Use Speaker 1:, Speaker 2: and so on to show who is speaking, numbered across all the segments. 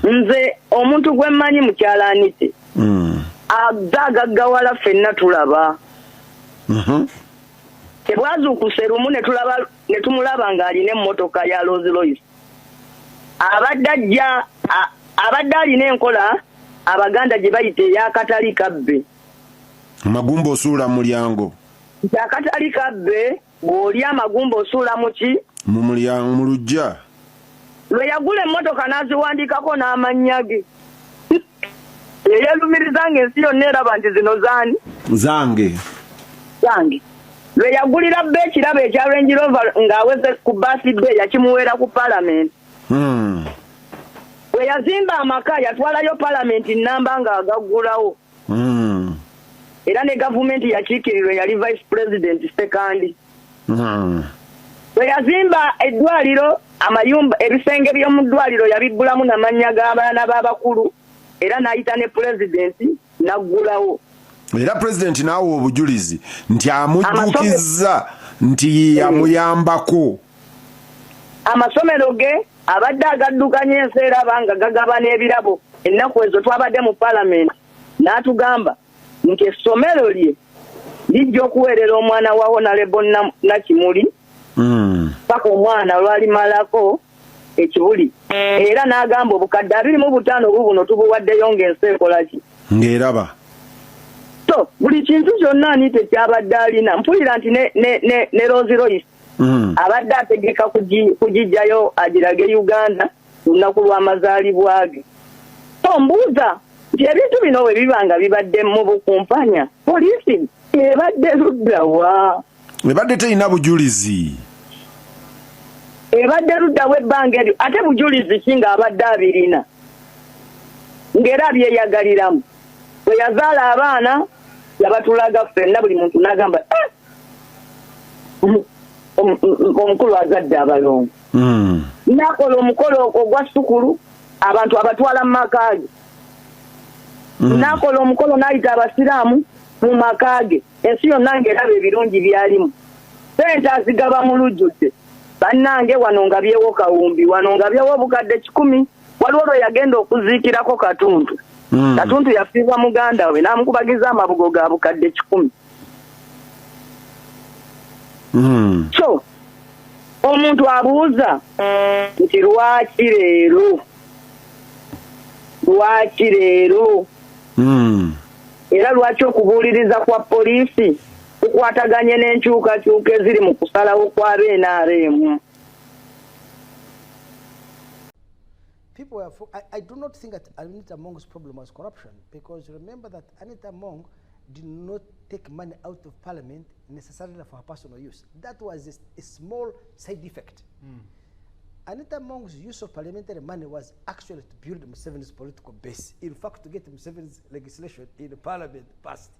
Speaker 1: nze omuntu gwe mmanyi mukyala Anita agaggawala ffenna tulaba tebwazuukuse lumu ne tumulaba ng'alina emmotoka ya Rolls Royce abadde alina enkola Abaganda gye bayita ey'akatali kabbe
Speaker 2: amagumba osuula mulyango
Speaker 1: akatali kabbe bw'oli amagumba osuula muki
Speaker 2: mu mulyango mu lujja
Speaker 1: lwe yagula emmotoka n'aziwandiikako n'amannya ge yeyeerumirizanga ensi yonna eraba nti zino zaani
Speaker 2: zange lwe yagulira bbe ekirabo ekya Range Rover ng'aweze ku birthday yakimuweera ku Parliament we yazimba amaka yatwalayo Parliament nnamba ng'agaggulawo era ne gavumenti yakiikirirwa yali Vice President second we yazimba eddwaliro amayumba ebisenge by'omu ddwaliro yabiggulamu n'amannya g'abaana b'abakulu era n'ayita ne President n'aggulawo era President naawe obujulizi nti amujjukizza nti yamuyambako
Speaker 1: amasomero ge abadde agaddukanya ensi era banga gagaba n'ebirabo ennaku ezo twabadde mu Parliament n'atugamba nti essomero lye lijja okuweerera omwana wa Honorable Nakimuli paka omwana lwalimalako ekibuli era n'agamba obukadde 25 bubuno tubuwaddeyo ng'ensi ekolaki
Speaker 2: ng'eraba
Speaker 1: so buli kintu kyonna Anita kyabadde alina mpulira nti ne Rolls Royce abadde ategeka kugijjayo agirage Uganda lunaku lw'amazaalibwa ge so mbuuza nti ebintu bino bwe bibanga bibadde mu bukumpanya poliisi ebadde luddawa
Speaker 2: ebadde terina bujulizi
Speaker 1: ebadde luddawa ebbanga eryo ate bujulizi ki ng'abadde abirina ng'era byeyagaliramu bwe yazaala abaana yabatulaga ffenna buli muntu n'agamba omukulu azadde abalongo nakola omukolo ogwa sukulu abantu abatwala mu maka ge nakola omukolo n'ayita abasiraamu mu maka ge ensi yonna ng'eraba ebirungi byalimu sente azigaba mu lujjudde bannange wano nga byewo kawumbi wano nga byewo obukadde 10 waliwo lwe yagenda okuziikirako Katuntu Katuntu yafiibwa muganda we n'amukubagiza amabugo ga bukadde 10 so omuntu abuuza nti lwaki leero era lwaki okubuuliriza kwa poliisi kukwataganye n'enkyukakyuka eziri mu kusalawo kwa NRM.
Speaker 3: I do not think that Anita Among's problem was corruption, because remember that Anita Among did not take money out of Parliament necessarily for her personal use. That was a small side effect. Anita Among's use of parliamentary money was actually to build Museveni's political base. In fact, to get Museveni's legislation in the Parliament passed.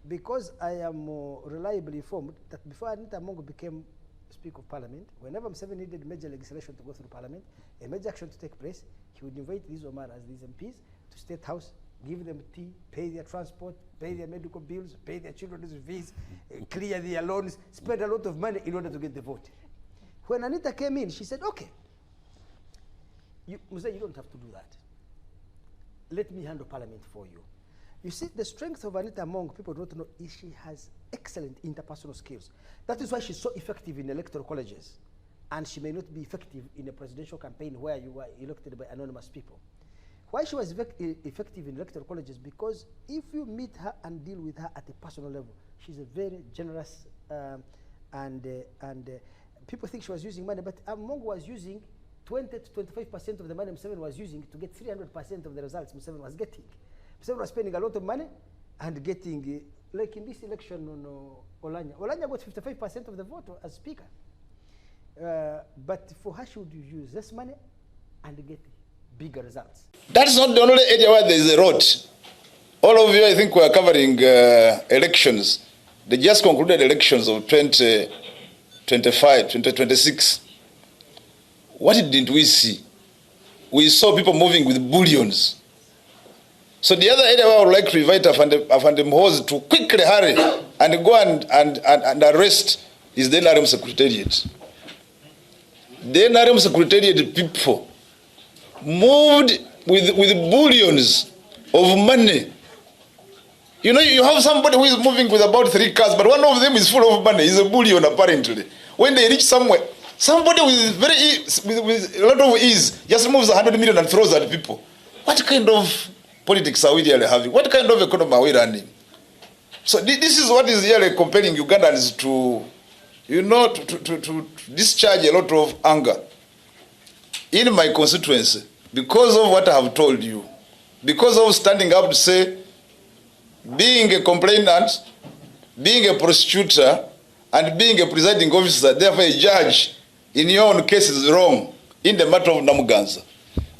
Speaker 3: Because I am reliably informed that before Anita Among became Speaker of Parliament, whenever Museveni needed major legislation to go through Parliament, a major action to take place, he would invite these Omaras, these MPs, to State House, give them tea, pay their transport, pay their medical bills, pay their children's fees, clear their loans, spend a lot of money in order to get the vote. When Anita came in, she said, okay, Musa, you don't have to do that. Let me handle Parliament for you. You see, the strength of Anita Among, people don't know, is she has excellent interpersonal skills. That is why she's so effective in electoral colleges. And she may not be effective in a presidential campaign where you were elected by anonymous people. Why she was effective in electoral colleges? Because if you meet her and deal with her at a personal level, she's a very generous and people think she was using money, but Among was using 20 to 25% of the money Museveni was using to get 300% of the results Museveni was getting. Museveni was spending a lot of money and getting, like in this election on Olanya. Olanya got 55% of the vote as speaker. But for her, she would use less money and get bigger results.
Speaker 4: That's not the only area where there is a road. All of you, I think, were covering elections. The just concluded elections of 2025, 2026. What didn't we see? We saw people moving with bullions. So the other area where I would like to invite Hon Nambooze to quickly hurry and go and arrest is the NRM Secretariat. The NRM Secretariat people moved with billions of money. You know, you have somebody who is moving with about 3 cars, but one of them is full of money. He's a bullion, apparently. When they reach somewhere, somebody with a lot of ease just moves 100 million and throws at people. What kind of politics are we really having? What kind of economy are we running? So this is what is really compelling Ugandans to, you know, to discharge a lot of anger in my constituency because of what I have told you, because of standing up to say, being a complainant, being a prosecutor, and being a presiding officer, therefore a judge, in your own case is wrong in the matter of Namuganza.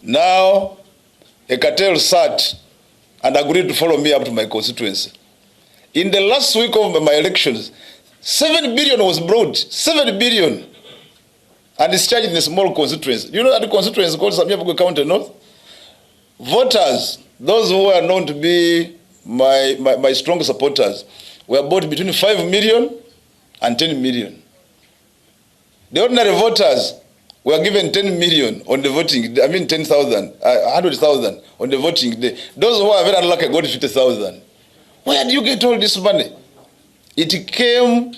Speaker 4: Now, a cartel sat and agreed to follow me up to my constituency. In the last week of my elections, 7 billion was brought, 7 billion, and discharged in a small constituency. You know that the constituency called Samia County North? Voters, those who are known to be my strong supporters, were bought between 5 million and 10 million. The ordinary voters were given 10 million on the voting day, 10,000, 100,000 on the voting day. Those who are very unlucky got 50,000. Where do you get all this money? It came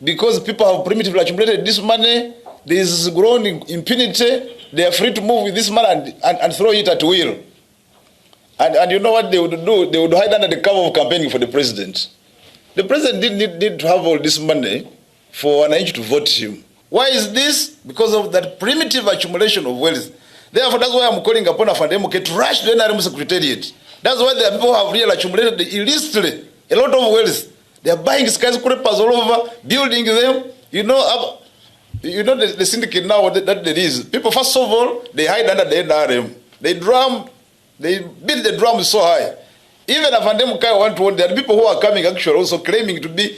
Speaker 4: because people have primitively accumulated this money. There is growing impunity. They are free to move with this money and throw it at will. And you know what they would do? They would hide under the cover of campaigning for the president. The president didn't need to have all this money for an age to vote him. Why is this? Because of that primitive accumulation of wealth. Therefore, that's why I'm calling upon Afandemuke to rush the NRM Secretariat. That's why the people have really accumulated illicitly a lot of wealth. They are buying skyscrapers all over, building them. You know the syndicate now that there is. People, first of all, they hide under the NRM. They beat the drum so high. Even Afandemuke want to want, there are people who are coming actually also claiming to be,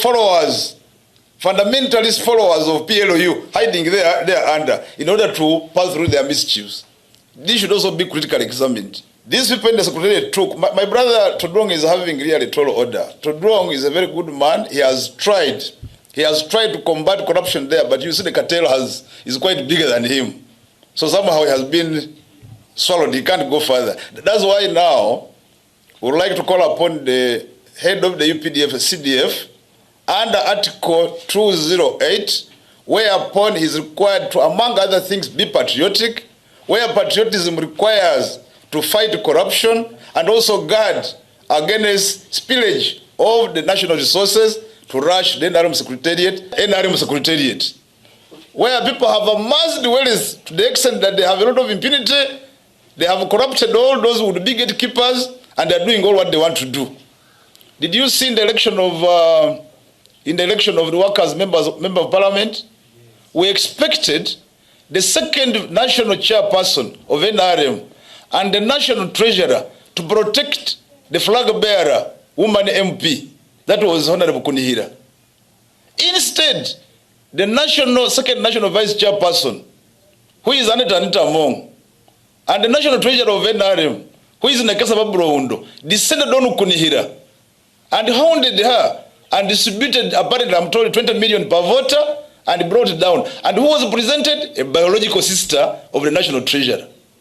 Speaker 4: followers, fundamentalist followers of PLOU, hiding there under in order to pass through their mischiefs. This should also be critically examined. These people in the secretariat took. My brother Todrong is having really a tall order. Todrong is a very good man. He has tried to combat corruption there, but you see the cartel is quite bigger than him. So somehow he has been swallowed. He can't go further. That's why now we would like to call upon the head of the UPDF, CDF, under Article 208, whereupon he is required to, among other things, be patriotic, where patriotism requires to fight corruption and also guard against spillage of the national resources, to rush the NRM Secretariat, where people have amassed wealth to the extent that they have a lot of impunity, they have corrupted all those who would be gatekeepers, and they are doing all what they want to do. Did you see in the election of the workers, member of parliament? We expected the second national chairperson of NRM and the national treasurer to protect the flag bearer, woman MP. That was Honorable Kunihira. Instead, the second national vice chairperson, who is Anita Among, and the national treasurer of NRM, who is Nekesa Baburohundo, descended on Kunihira and hounded her and distributed, apparently, I'm told, 20 million per voter and brought it down. And who was presented? A biological sister of the national treasurer.